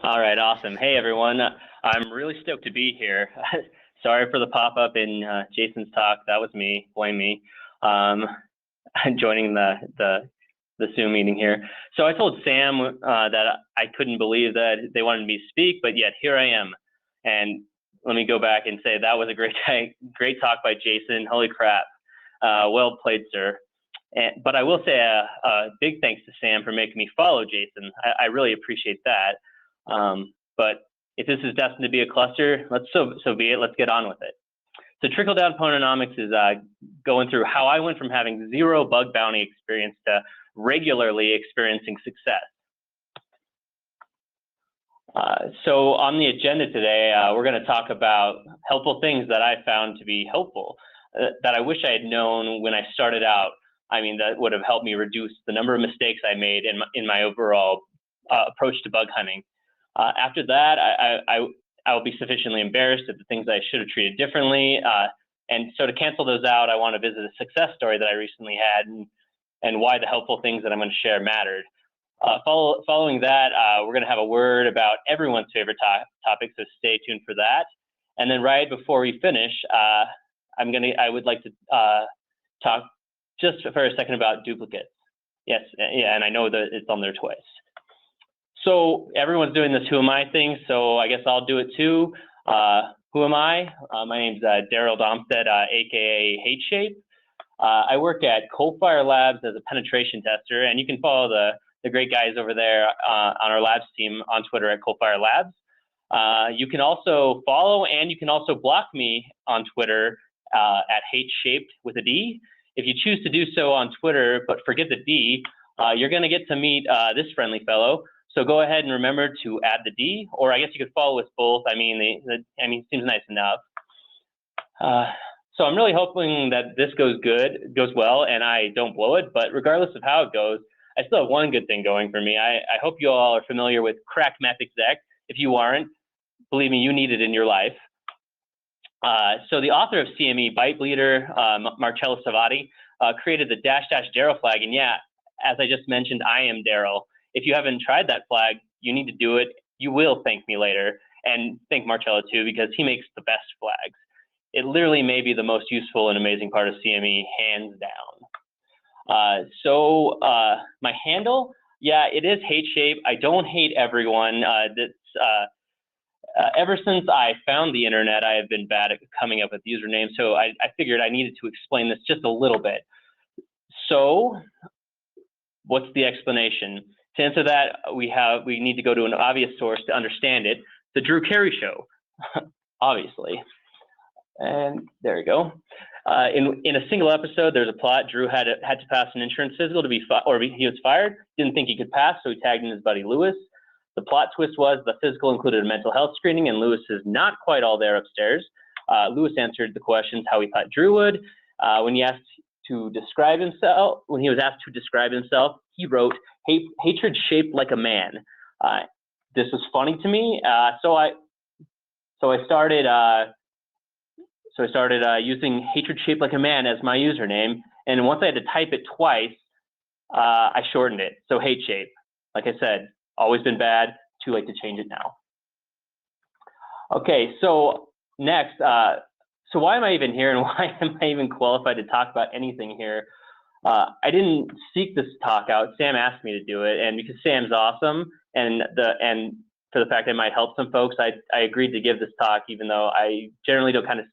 All right, awesome. Hey, everyone. I'm really stoked to be here. Sorry for the pop-up in Jason's talk. That was me. Blame me. I'm joining the Zoom meeting here. So I told Sam that I couldn't believe that they wanted me to speak, but yet here I am. And let me go back and say that was a great talk by Jason. Holy crap. Well played, sir. But I will say a big thanks to Sam for making me follow Jason. I really appreciate that. But if this is destined to be a cluster, so be it. Let's get on with it. So Trickle Down PwnOnomics is going through how I went from having zero bug bounty experience to regularly experiencing success. So on the agenda today, we're going to talk about helpful things that I found to be helpful, that I wish I had known when I started out. I mean, that would have helped me reduce the number of mistakes I made in my overall approach to bug hunting. After that, I will be sufficiently embarrassed at the things I should have treated differently. And so to cancel those out, I want to visit a success story that I recently had and why the helpful things that I'm going to share mattered. Following that, we're going to have a word about everyone's favorite topic, so stay tuned for that. And then right before we finish, I would like to talk just for a second about duplicates. Yes, yeah, and I know that it's on there twice. So everyone's doing this who am I thing, so I guess I'll do it too. Who am I? My name's Daryl Domstead, aka HateShape. I work at Coalfire Labs as a penetration tester, and you can follow the great guys over there on our labs team on Twitter at Coalfire Labs. You can also follow and you can also block me on Twitter at HateShaped with a D. If you choose to do so on Twitter, but forget the D, you're going to get to meet this friendly fellow. So go ahead and remember to add the D, or I guess you could follow us both. I mean, it seems nice enough. So I'm really hoping that this goes well, and I don't blow it. But regardless of how it goes, I still have one good thing going for me. I hope you all are familiar with crack math exec. If you aren't, believe me, you need it in your life. So the author of CME Byte Bleeder, Marcello Savati, created the --Daryl flag. And yeah, as I just mentioned, I am Daryl. If you haven't tried that flag, you need to do it. You will thank me later, and thank Marcello too, because he makes the best flags. It literally may be the most useful and amazing part of CME, hands down. So my handle, yeah, it is HateShape. I don't hate everyone. Ever since I found the internet, I have been bad at coming up with usernames, so I figured I needed to explain this just a little bit. So what's the explanation? To answer that, we need to go to an obvious source to understand it, the Drew Carey Show, obviously. And there you go. In a single episode, there's a plot. Drew had to pass an insurance physical to be he was fired. Didn't think he could pass, so he tagged in his buddy Lewis. The plot twist was the physical included a mental health screening, and Lewis is not quite all there upstairs. Lewis answered the questions how he thought Drew would. When he was asked to describe himself, he wrote, "Hatred shaped like a man." This was funny to me, so I started using "hatred shaped like a man" as my username. And once I had to type it twice, I shortened it. So HateShape, like I said, always been bad. Too late to change it now. Okay, so next, so why am I even here, and why am I even qualified to talk about anything here? I didn't seek this talk out. Sam asked me to do it, and because Sam's awesome, and for the fact that it might help some folks, I agreed to give this talk, even though I generally don't kind of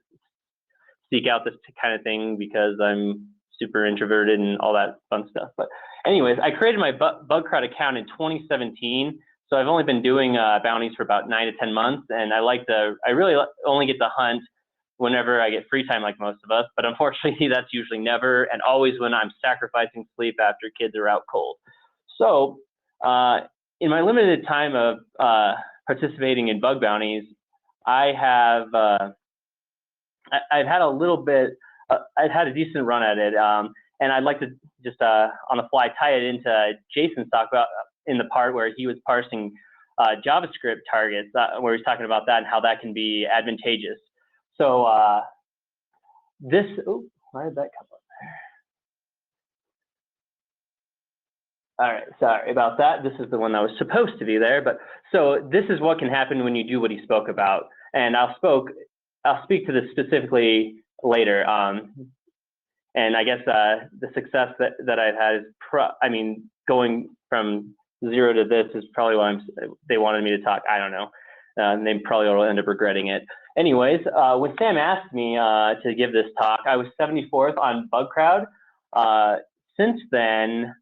seek out this kind of thing because I'm super introverted and all that fun stuff. But anyways, I created my BugCrowd account in 2017, so I've only been doing bounties for about 9 to 10 months, and I really only get to hunt whenever I get free time like most of us, but unfortunately that's usually never, and always when I'm sacrificing sleep after kids are out cold. So in my limited time of participating in bug bounties, I've had a little bit, I've had a decent run at it, and I'd like to just on the fly tie it into Jason's talk about in the part where he was parsing JavaScript targets, where he's talking about that and how that can be advantageous. So why did that come up All right, sorry about that. This is the one that was supposed to be there, but so this is what can happen when you do what he spoke about, and I'll speak to this specifically later. And I guess the success that I've had is, going from 0 to this is probably why they wanted me to talk. I don't know. And they probably will end up regretting it. Anyways, when Sam asked me to give this talk, I was 74th on Bug Crowd. Since then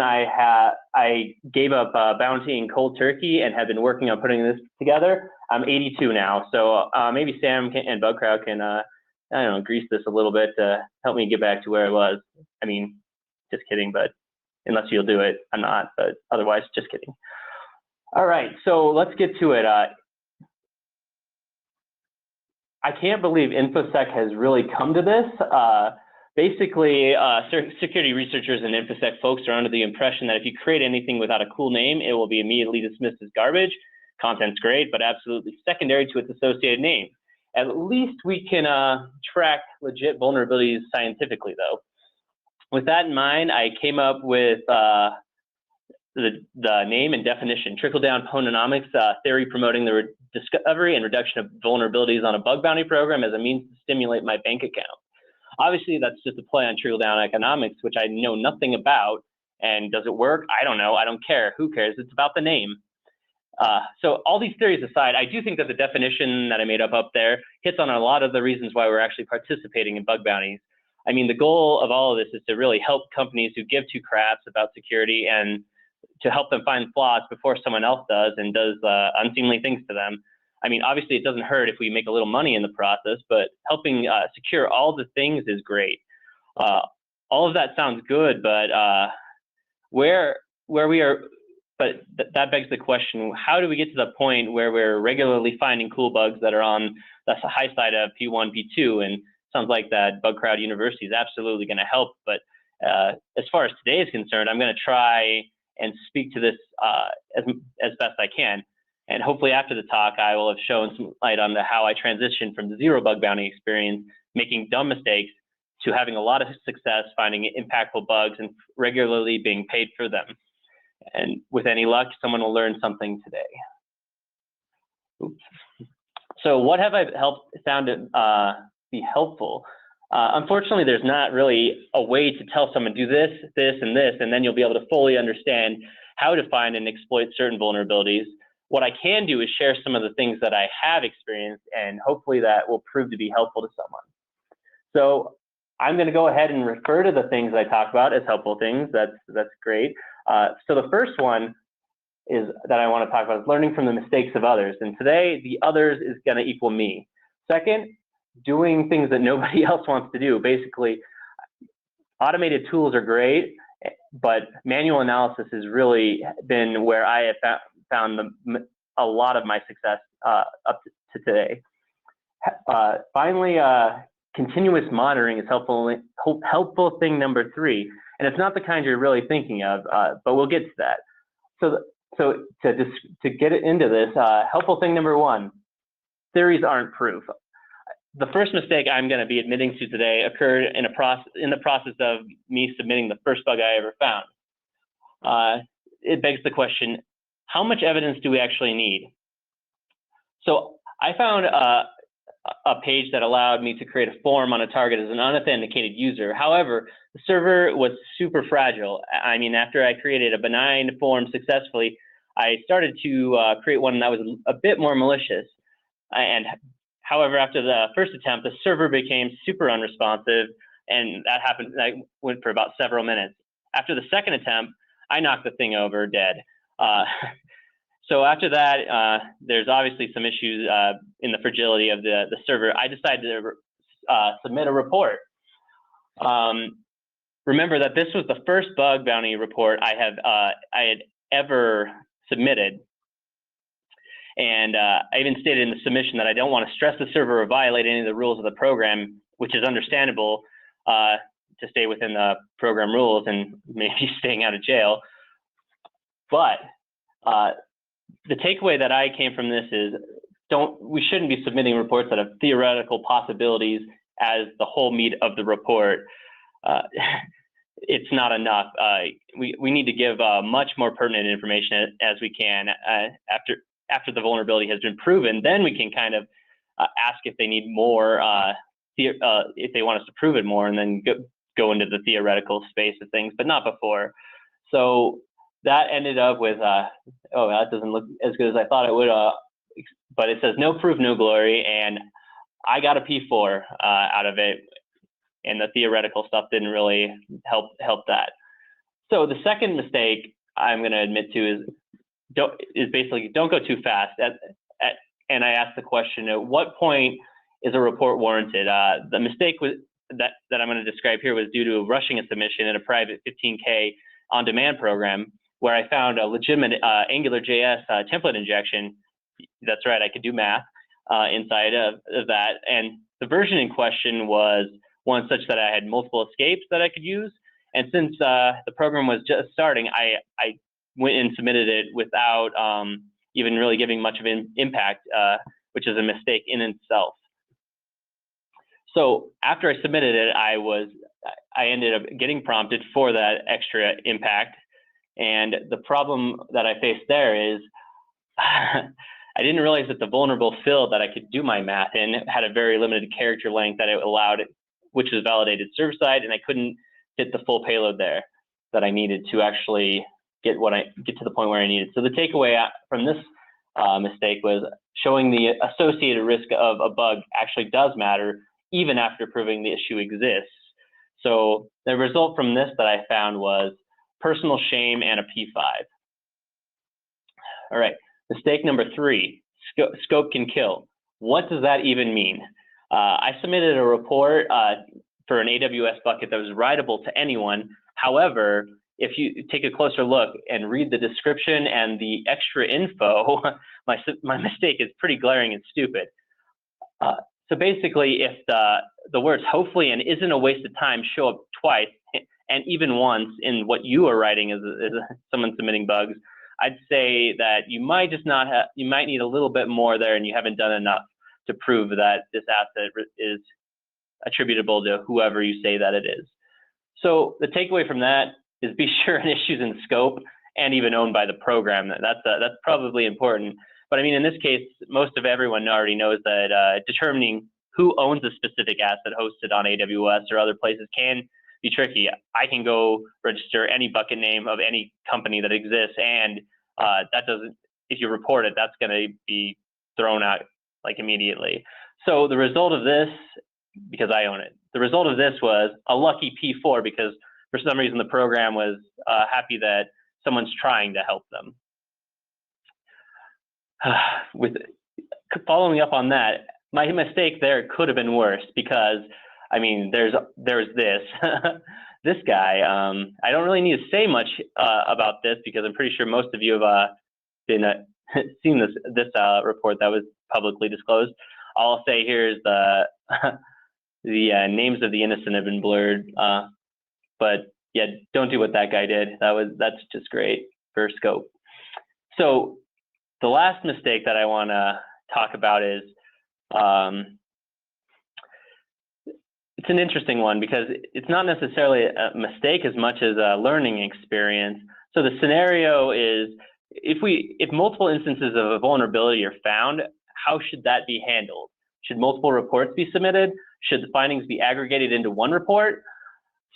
I gave up bounty and cold turkey and have been working on putting this together. I'm 82 now, so maybe Sam and Bug Crowd can I don't know, grease this a little bit to help me get back to where I was. I mean, just kidding, but unless you'll do it, I'm not. But otherwise, just kidding. All right, so let's get to it. I can't believe InfoSec has really come to this. Basically, security researchers and InfoSec folks are under the impression that if you create anything without a cool name, it will be immediately dismissed as garbage. Content's great, but absolutely secondary to its associated name. At least we can track legit vulnerabilities scientifically, though. With that in mind, I came up with the name and definition: trickle-down PwnOnomics theory promoting the discovery and reduction of vulnerabilities on a bug bounty program as a means to stimulate my bank account. Obviously, that's just a play on trickle-down economics, which I know nothing about. And does it work? I don't know. I don't care. Who cares? It's about the name. So all these theories aside, I do think that the definition that I made up there hits on a lot of the reasons why we're actually participating in bug bounties. I mean, the goal of all of this is to really help companies who give two craps about security and to help them find flaws before someone else does and does unseemly things to them. I mean, obviously it doesn't hurt if we make a little money in the process, but helping secure all the things is great. All of that sounds good, but that begs the question: how do we get to the point where we're regularly finding cool bugs that are on the high side of P1, P2? And sounds like that Bug Crowd University is absolutely going to help. But as far as today is concerned, I'm going to try and speak to this as best I can. And hopefully after the talk, I will have shown some light on how I transitioned from the zero bug bounty experience, making dumb mistakes, to having a lot of success finding impactful bugs and regularly being paid for them. And with any luck, someone will learn something today. Oops. So what have I found to be helpful? Unfortunately, there's not really a way to tell someone do this, this, and this, and then you'll be able to fully understand how to find and exploit certain vulnerabilities. What I can do is share some of the things that I have experienced, and hopefully that will prove to be helpful to someone. So I'm going to go ahead and refer to the things I talk about as helpful things. That's great. So the first one is that I want to talk about is learning from the mistakes of others. And today, the others is going to equal me. Second, doing things that nobody else wants to do. Basically, automated tools are great, but manual analysis has really been where I have found a lot of my success up to today. Finally, continuous monitoring is helpful thing number 3. And it's not the kind you're really thinking of, but we'll get to that. So to get into this, helpful thing number 1, theories aren't proof. The first mistake I'm going to be admitting to today occurred in the process of me submitting the first bug I ever found. It begs the question: how much evidence do we actually need? So I found a page that allowed me to create a form on a target as an unauthenticated user. However, the server was super fragile. I mean, after I created a benign form successfully, I started to create one that was a bit more malicious. And however, after the first attempt, the server became super unresponsive, and that went for about several minutes. After the second attempt, I knocked the thing over dead. So after that, there's obviously some issues in the fragility of the server. I decided to submit a report. Remember that this was the first bug bounty report I had ever submitted. And I even stated in the submission that I don't want to stress the server or violate any of the rules of the program, which is understandable, to stay within the program rules and maybe staying out of jail. But the takeaway that I came from this is we shouldn't be submitting reports that have theoretical possibilities as the whole meat of the report. it's not enough. We need to give much more pertinent information as we can after the vulnerability has been proven. Then we can kind of ask if they need more, if they want us to prove it more, and then go into the theoretical space of things, but not before. So that ended up with, oh, that doesn't look as good as I thought it would, but it says no proof, no glory, and I got a P4 out of it, and the theoretical stuff didn't really help that. So the second mistake I'm going to admit to is basically don't go too fast. And I asked the question, at what point is a report warranted? The mistake that I'm going to describe here was due to rushing a submission in a private 15K on-demand program where I found a legitimate AngularJS template injection. That's right, I could do math inside of that. And the version in question was one such that I had multiple escapes that I could use. And since the program was just starting, I went and submitted it without even really giving much of an impact, which is a mistake in itself. So after I submitted it, I ended up getting prompted for that extra impact. And the problem that I faced there is I didn't realize that the vulnerable field that I could do my math in had a very limited character length that it allowed, which was validated server-side, and I couldn't fit the full payload there that I needed to actually get to the point where I needed. So the takeaway from this mistake was showing the associated risk of a bug actually does matter, even after proving the issue exists. So the result from this that I found was personal shame and a P5. All right, mistake number 3, scope can kill. What does that even mean? I submitted a report for an AWS bucket that was writable to anyone. However, if you take a closer look and read the description and the extra info, my mistake is pretty glaring and stupid. So basically, if the words hopefully and isn't a waste of time show up twice and even once in what you are writing as someone submitting bugs, I'd say that you might just not have, you might need a little bit more there, and you haven't done enough to prove that this asset is attributable to whoever you say that it is. So the takeaway from that is be sure an issue's in scope and even owned by the program. That's probably important. But I mean, in this case, most of everyone already knows that determining who owns a specific asset hosted on AWS or other places can be tricky. I can go register any bucket name of any company that exists, and that doesn't, if you report it, that's going to be thrown out like immediately. So the result of this, because I own it, the result of this was a lucky P4 because for some reason the program was happy that someone's trying to help them. With following up on that, my mistake there could have been worse because, I mean, there's this this guy. I don't really need to say much about this because I'm pretty sure most of you have been seen this report that was publicly disclosed. All I'll say here is the names of the innocent have been blurred, but yeah, don't do what that guy did. That's just great for scope. So the last mistake that I want to talk about is it's an interesting one because it's not necessarily a mistake as much as a learning experience. So the scenario is if multiple instances of a vulnerability are found, how should that be handled? Should multiple reports be submitted? Should the findings be aggregated into one report?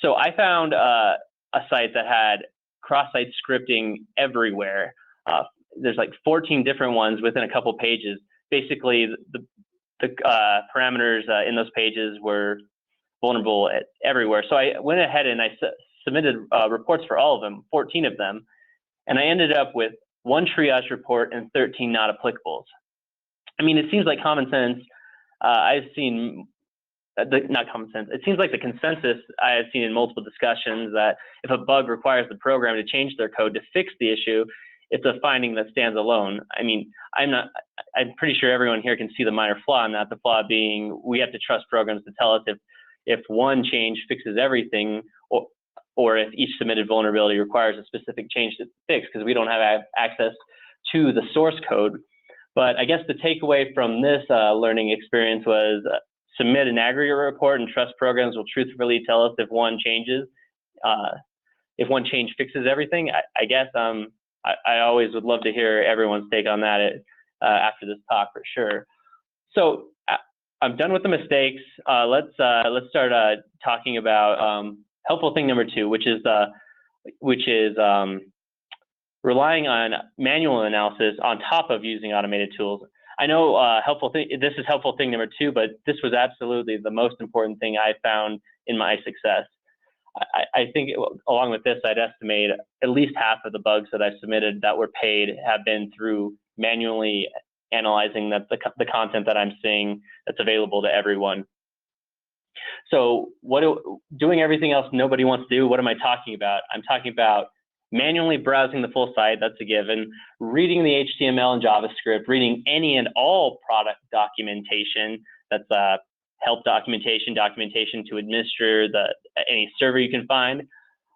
So I found a site that had cross-site scripting everywhere. There's like 14 different ones within a couple pages. Basically, the parameters in those pages were vulnerable everywhere. So I went ahead and I submitted reports for all of them, 14 of them, and I ended up with 1 triage report and 13 not applicables. I mean, it seems like common sense. I've seen, not common sense, it seems like the consensus I have seen in multiple discussions that if a bug requires the program to change their code to fix the issue, it's a finding that stands alone. I mean, I'm pretty sure everyone here can see the minor flaw in that, the flaw being we have to trust programs to tell us if one change fixes everything or if each submitted vulnerability requires a specific change to fix because we don't have access to the source code. But I guess the takeaway from this learning experience was submit an aggregate report and trust programs will truthfully tell us if one changes if one change fixes everything. I guess I always would love to hear everyone's take on that after this talk for sure. So I'm done with the mistakes. Let's start talking about helpful thing number 2, which is relying on manual analysis on top of using automated tools. I know this is helpful thing number 2, but this was absolutely the most important thing I found in my success. I think along with this, I'd estimate at least half of the bugs that I've submitted that were paid have been through manually analyzing the content that I'm seeing that's available to everyone. So doing everything else nobody wants to do, what am I talking about? I'm talking about manually browsing the full site, that's a given, reading the HTML and JavaScript, reading any and all product documentation, that's help documentation, documentation to administer any server you can find.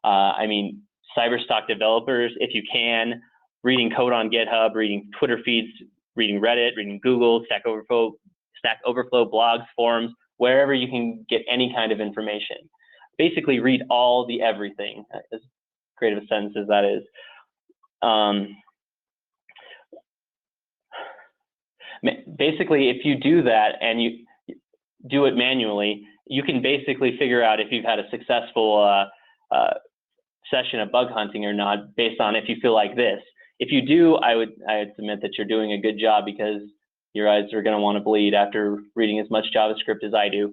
I mean, cyberstock developers, if you can, reading code on GitHub, reading Twitter feeds, reading Reddit, reading Google, Stack Overflow, blogs, forums, wherever you can get any kind of information. Basically, read all the everything, as great of a sentence as that is. Basically, if you do that and you do it manually, you can basically figure out if you've had a successful session of bug hunting or not based on if you feel like this. If you do, I would submit that you're doing a good job, because your eyes are going to want to bleed after reading as much JavaScript as I do.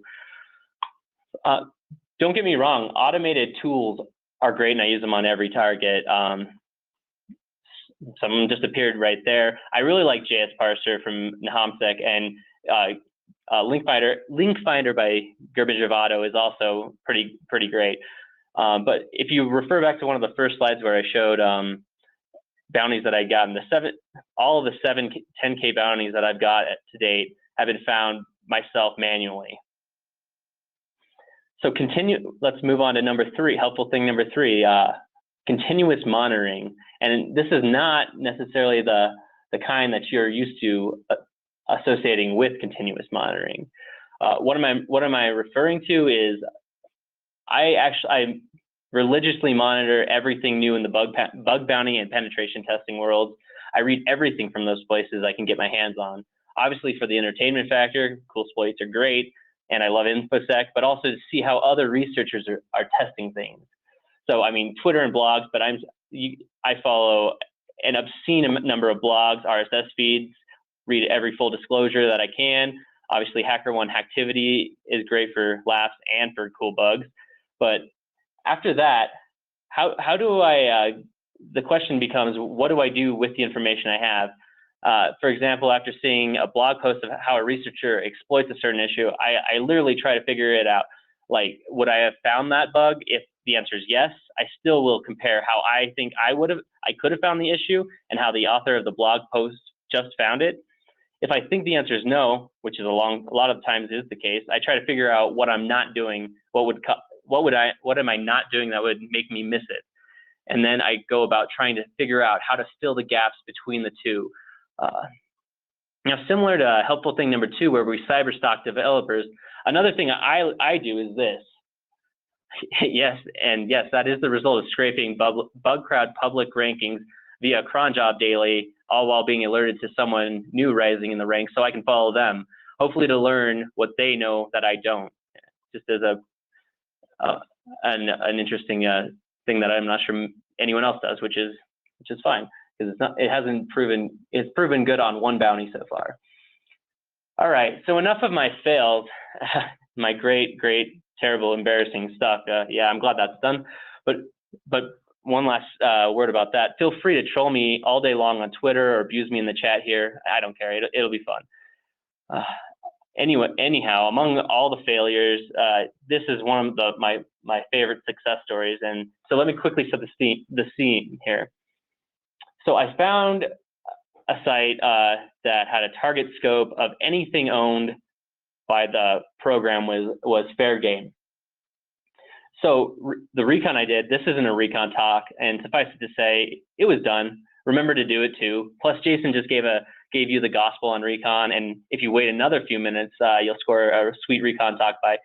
Don't get me wrong, automated tools are great and I use them on every target. Some of them just appeared right there. I really like JS Parser from Nahamsek, and Link Finder by Gerben is also pretty great. But if you refer back to one of the first slides where I showed bounties that I got, and all of the 10K bounties that I've got to date have been found myself manually. So let's move on to number 3, helpful thing number 3, continuous monitoring. And this is not necessarily the kind that you're used to associating with continuous monitoring. What am I referring to is I religiously monitor everything new in the bug bounty and penetration testing worlds. I read everything from those places I can get my hands on. Obviously, for the entertainment factor, cool exploits are great, and I love InfoSec, but also to see how other researchers are testing things. So, I mean, Twitter and blogs, but I follow an obscene number of blogs, RSS feeds, read every full disclosure that I can. Obviously, HackerOne Hacktivity is great for laughs and for cool bugs. But after that, how do I, the question becomes, what do I do with the information I have? For example, after seeing a blog post of how a researcher exploits a certain issue, I literally try to figure it out. Like, would I have found that bug? If the answer is yes, I still will compare how I think I could have found the issue and how the author of the blog post just found it. If I think the answer is no, which is a lot of times is the case, I try to figure out what I'm not doing, what am I not doing that would make me miss it? And then I go about trying to figure out how to fill the gaps between the two. Now, similar to helpful thing number 2, where we cyberstock developers, another thing I do is this. Yes, that is the result of scraping BugCrowd public rankings via cron job daily, all while being alerted to someone new rising in the ranks so I can follow them, hopefully to learn what they know that I don't. Just as an interesting thing that I'm not sure anyone else does, which is fine, because it's proven good on one bounty so far. All right, so enough of my fails, my great, terrible, embarrassing stuff. Yeah, I'm glad that's done. But one last word about that. Feel free to troll me all day long on Twitter or abuse me in the chat here. I don't care. It'll be fun. Anyhow, among all the failures, this is one of my favorite success stories. And so let me quickly set the scene here. So I found a site that had a target scope of anything owned by the program was fair game. So the recon I did, this isn't a recon talk, and suffice it to say, it was done. Remember to do it too. Plus, Jason just gave you the gospel on recon, and if you wait another few minutes, you'll score a sweet recon talk by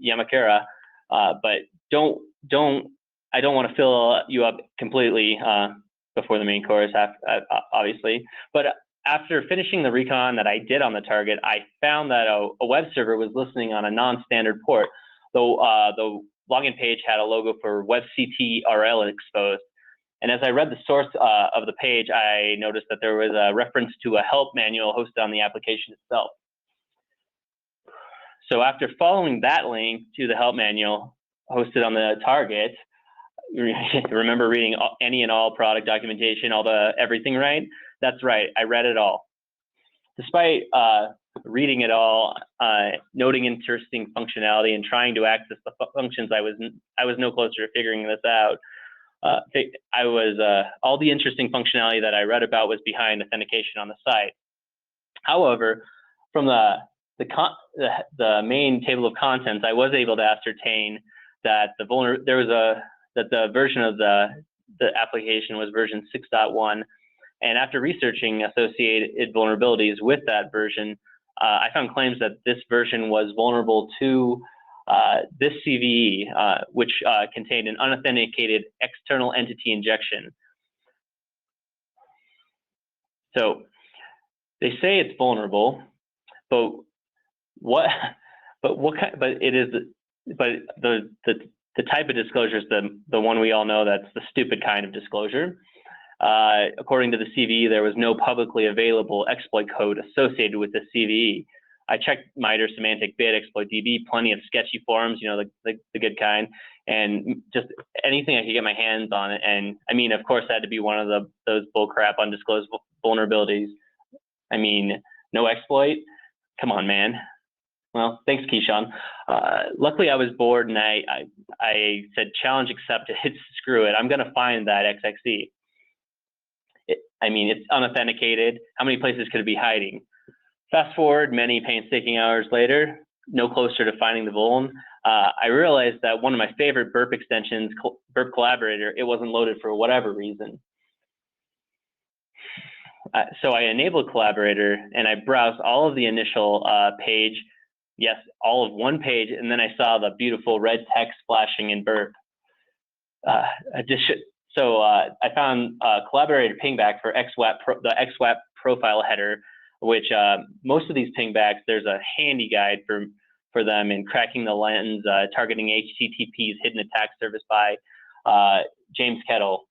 Yamakura. But don't I don't want to fill you up completely before the main course, obviously, but after finishing the recon that I did on the target, I found that a web server was listening on a non-standard port. Though the login page had a logo for WebCTRL exposed. And as I read the source of the page, I noticed that there was a reference to a help manual hosted on the application itself. So after following that link to the help manual hosted on the target, remember reading any and all product documentation, everything, right? That's right, I read it all. Despite reading it all, noting interesting functionality and trying to access the functions, I was no closer to figuring this out. All the interesting functionality that I read about was behind authentication on the site. However, from the main table of contents, I was able to ascertain that the version of the application was version 6.1, and after researching associated vulnerabilities with that version, I found claims that this version was vulnerable to this CVE, which contained an unauthenticated external entity injection. So they say it's vulnerable, but the type of disclosure is the one we all know, that's the stupid kind of disclosure. According to the CVE, there was no publicly available exploit code associated with the CVE. I checked MITRE, Semantic Bit, Exploit DB, plenty of sketchy forums, the good kind, and just anything I could get my hands on. And I mean, of course, that had to be one of those bullcrap undisclosed vulnerabilities. I mean, no exploit? Come on, man. Well, thanks, Keyshawn. Luckily, I was bored, and I said, challenge accepted. Screw it. I'm going to find that XXE. I mean, it's unauthenticated. How many places could it be hiding? Fast forward many painstaking hours later, no closer to finding the vuln. I realized that one of my favorite burp extensions, Burp Collaborator, it wasn't loaded for whatever reason. So I enabled Collaborator, and I browsed all of the initial page. Yes, all of one page, and then I saw the beautiful red text flashing in Burp. So I found Collaborator pingback for the XWAP profile header, which most of these pingbacks, there's a handy guide for them in cracking the lens, targeting HTTP's hidden attack service by James Kettle,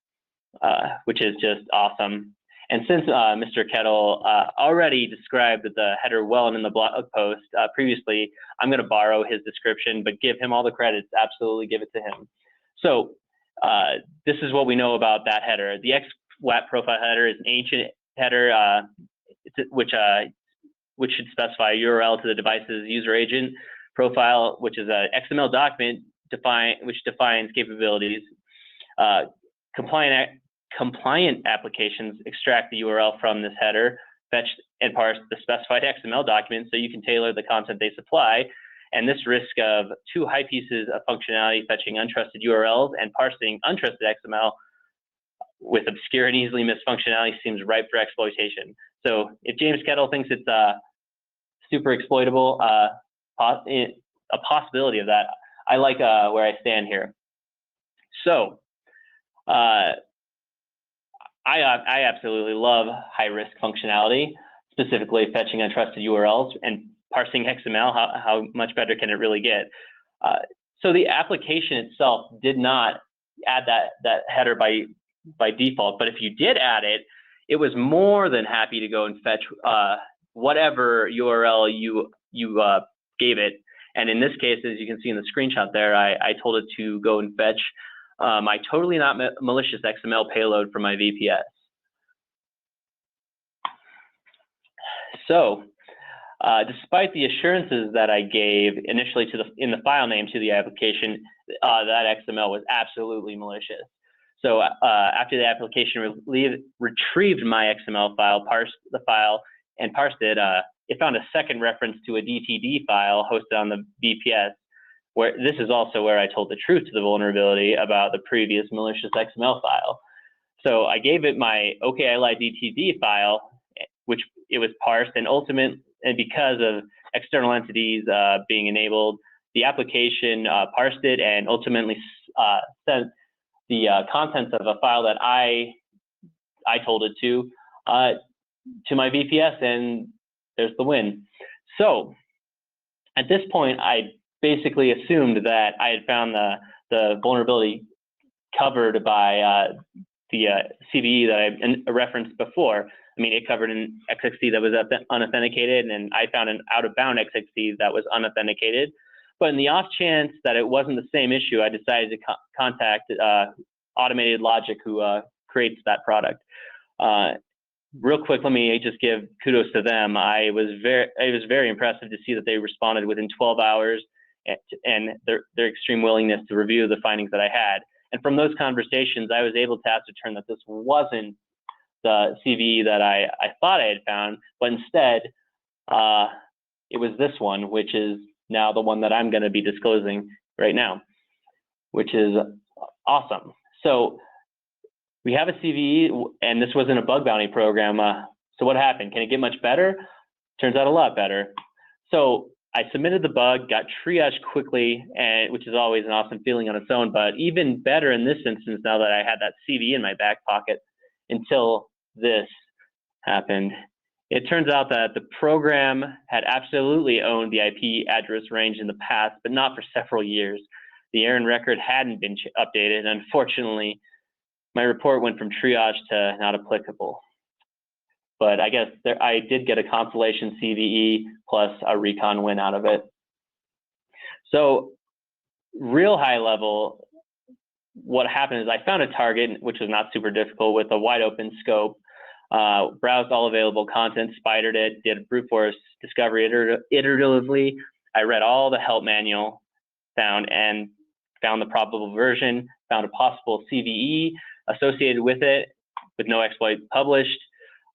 which is just awesome. And since Mr. Kettle already described the header well in the blog post previously, I'm going to borrow his description, but give him all the credits. Absolutely give it to him. So this is what we know about that header. The XWAP profile header is an ancient header, which should specify a URL to the device's user agent profile, which is an XML document which defines capabilities. Compliant applications extract the URL from this header, fetch and parse the specified XML document so you can tailor the content they supply. And this risk of two high pieces of functionality, fetching untrusted URLs and parsing untrusted XML with obscure and easily missed functionality, seems ripe for exploitation. So if James Kettle thinks it's super exploitable, a possibility of that, I like where I stand here. So I absolutely love high-risk functionality, specifically fetching untrusted URLs and parsing XML. How much better can it really get? So the application itself did not add that header by default, but if you did add it, it was more than happy to go and fetch whatever URL you gave it. And in this case, as you can see in the screenshot there, I told it to go and fetch my totally not malicious XML payload from my VPS. So despite the assurances that I gave initially in the file name to the application, that XML was absolutely malicious. So after the application retrieved my XML file, parsed the file, and parsed it, it found a second reference to a DTD file hosted on the VPS, where this is also where I told the truth to the vulnerability about the previous malicious XML file. So I gave it my OKILI file, which it was parsed, and because of external entities being enabled, the application parsed it and ultimately sent the contents of a file that I told it to my VPS, and there's the win. So at this point, I basically assumed that I had found the vulnerability covered by the CVE that I referenced before. I mean, it covered an XXD that was unauthenticated, and I found an out-of-bound XXD that was unauthenticated. But in the off chance that it wasn't the same issue, I decided to contact Automated Logic, who creates that product. Real quick, let me just give kudos to them. It was very impressive to see that they responded within 12 hours and their extreme willingness to review the findings that I had. And from those conversations, I was able to ascertain that this wasn't the CVE that I thought I had found, but instead, it was this one, which is now the one that I'm going to be disclosing right now, which is awesome. So we have a CVE, and this wasn't a bug bounty program. So what happened? Can it get much better? Turns out a lot better. So I submitted the bug, got triaged quickly, and which is always an awesome feeling on its own, but even better in this instance, now that I had that CVE in my back pocket, until this happened. It turns out that the program had absolutely owned the IP address range in the past, but not for several years. The errand record hadn't been updated, and unfortunately, my report went from triage to not applicable. But I guess I did get a consolation CVE plus a recon win out of it. So real high level, what happened is I found a target, which was not super difficult, with a wide open scope, browsed all available content, spidered it, did brute force discovery iteratively. I read all the help manual, found the probable version, found a possible CVE associated with it, with no exploit published.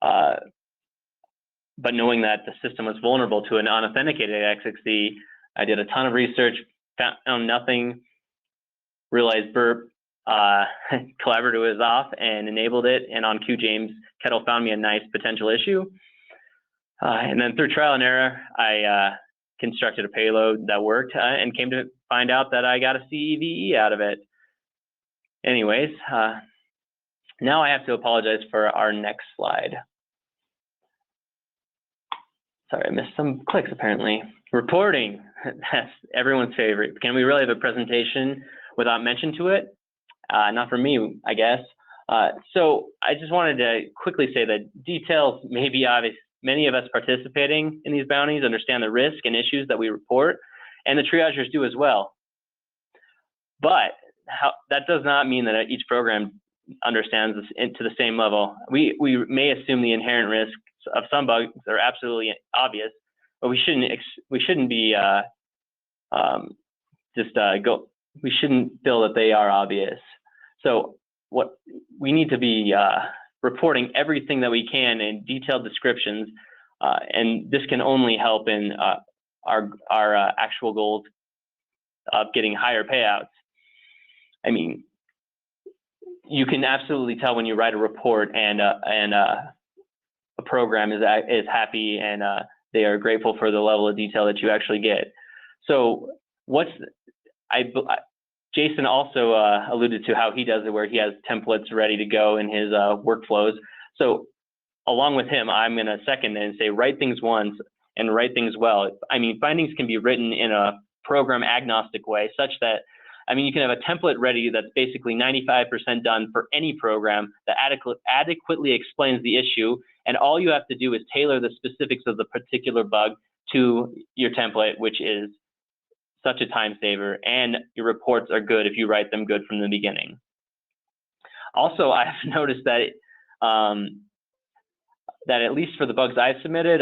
But knowing that the system was vulnerable to an unauthenticated XXD, I did a ton of research, found nothing, realized burp, collaborator was off and enabled it, and on Q, James Kettle found me a nice potential issue. And then through trial and error, I constructed a payload that worked and came to find out that I got a CVE out of it. Anyways, now I have to apologize for our next slide. Sorry, I missed some clicks apparently. Reporting, that's everyone's favorite. Can we really have a presentation without mention to it? Not for me, I guess. So I just wanted to quickly say that details may be obvious. Many of us participating in these bounties understand the risk and issues that we report, and the triagers do as well. But that does not mean that each program understands this to the same level. We may assume the inherent risks of some bugs are absolutely obvious, but we shouldn't be we shouldn't feel that they are obvious. So what we need to be reporting everything that we can in detailed descriptions, and this can only help in our actual goals of getting higher payouts. I mean, you can absolutely tell when you write a report and a program is happy and they are grateful for the level of detail that you actually get. So Jason also alluded to how he does it, where he has templates ready to go in his workflows. So along with him, I'm going to second and say write things once and write things well. I mean, findings can be written in a program agnostic way, such that, I mean, you can have a template ready that's basically 95% done for any program that adequately explains the issue, and all you have to do is tailor the specifics of the particular bug to your template, which is such a time saver, and your reports are good if you write them good from the beginning. Also, I've noticed that that at least for the bugs I've submitted,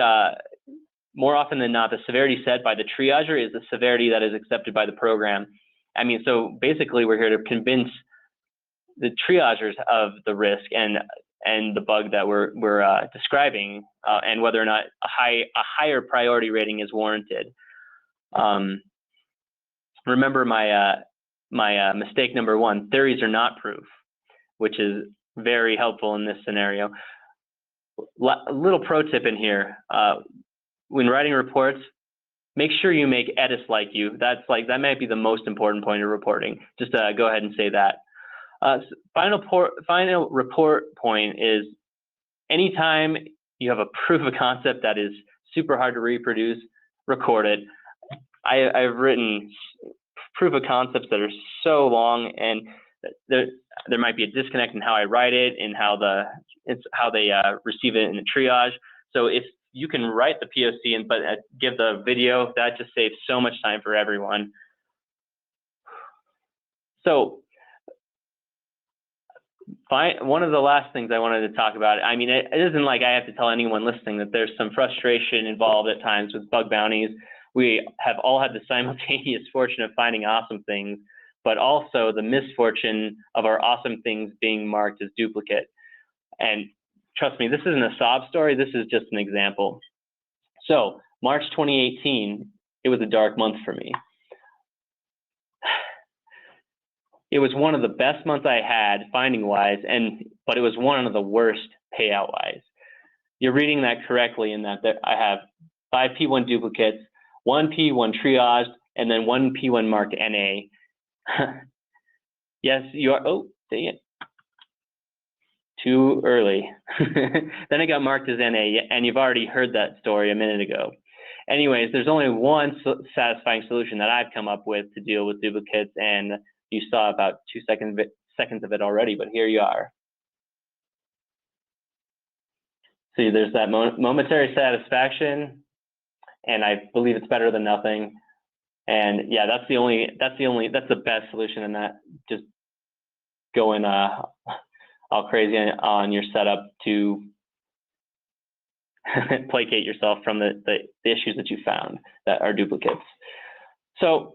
more often than not, the severity set by the triager is the severity that is accepted by the program. I mean, so basically we're here to convince the triagers of the risk and the bug that we're describing, and whether or not a higher priority rating is warranted. Remember my mistake number one: theories are not proof, which is very helpful in this scenario. A little pro tip in here: when writing reports, make sure you make edits like you. That might be the most important point of reporting. Just go ahead and say that. Final report point is anytime you have a proof of concept that is super hard to reproduce, record it. I've written proof of concepts that are so long, and there might be a disconnect in how I write it and how they receive it in the triage. So if you can write the POC but give the video, that just saves so much time for everyone. So one of the last things I wanted to talk about, I mean, it isn't like I have to tell anyone listening that there's some frustration involved at times with bug bounties. We have all had the simultaneous fortune of finding awesome things, but also the misfortune of our awesome things being marked as duplicate. And trust me, this isn't a sob story, this is just an example. So March 2018, it was a dark month for me. It was one of the best months I had finding-wise, but it was one of the worst payout-wise. You're reading that correctly in that I have 5 P1 duplicates, 1 P1 triaged, and then 1 P1 marked NA. Yes, you are. Oh, dang it. Too early. Then it got marked as NA, and you've already heard that story a minute ago. Anyways, there's only one satisfying solution that I've come up with to deal with duplicates, and you saw about 2 seconds of it already, but here you are. See, there's that momentary satisfaction, and I believe it's better than nothing. And yeah, that's the best solution in that. Just going all crazy on your setup to placate yourself from the issues that you found that are duplicates. So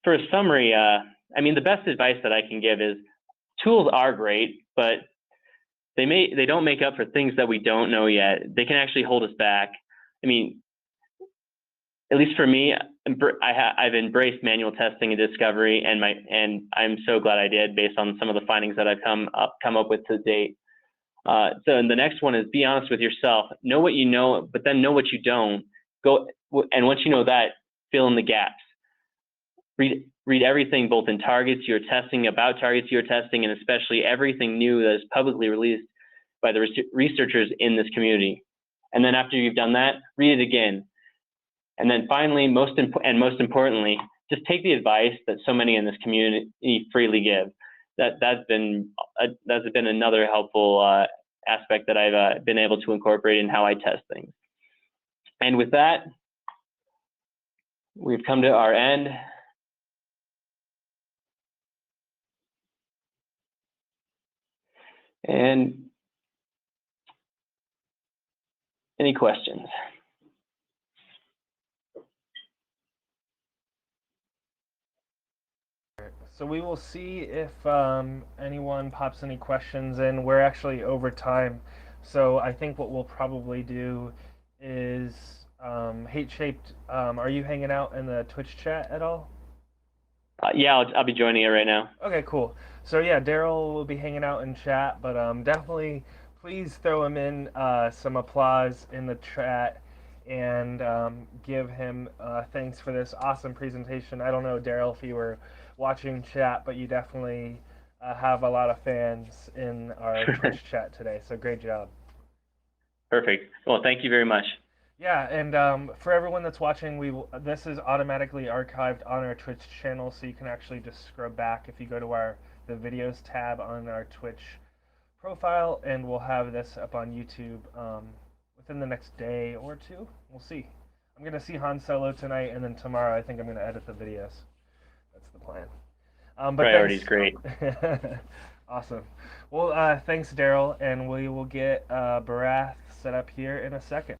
for a summary, I mean, the best advice that I can give is tools are great, but they don't make up for things that we don't know yet. They can actually hold us back. I mean, at least for me, I've embraced manual testing and discovery, and I'm so glad I did based on some of the findings that I've come up with to date. So the next one is be honest with yourself. Know what you know, but then know what you don't. And once you know that, fill in the gaps. Read everything, both in targets you're testing, about targets you're testing, and especially everything new that is publicly released by the researchers in this community. And then after you've done that, read it again. And then finally, most importantly, just take the advice that so many in this community freely give. That's been another helpful aspect that I've been able to incorporate in how I test things. And with that, we've come to our end. And any questions? So we will see if anyone pops any questions in. We're actually over time, so I think what we'll probably do is hate-shaped. Are you hanging out in the Twitch chat at all? Yeah, I'll be joining it right now. Okay, cool. So yeah, Daryl will be hanging out in chat, but definitely please throw him in some applause in the chat and give him thanks for this awesome presentation. I don't know, Daryl, if you were watching chat, but you definitely have a lot of fans in our Twitch chat today, so great job. Perfect. Well, thank you very much. Yeah, and for everyone that's watching, this is automatically archived on our Twitch channel, so you can actually just scrub back if you go to the videos tab on our Twitch profile, and we'll have this up on YouTube within the next day or two. We'll see. I'm going to see Han Solo tonight, and then tomorrow I think I'm going to edit the videos. That's the plan. Priority's great. Awesome. Well, thanks, Daryl, and we will get Barath set up here in a second.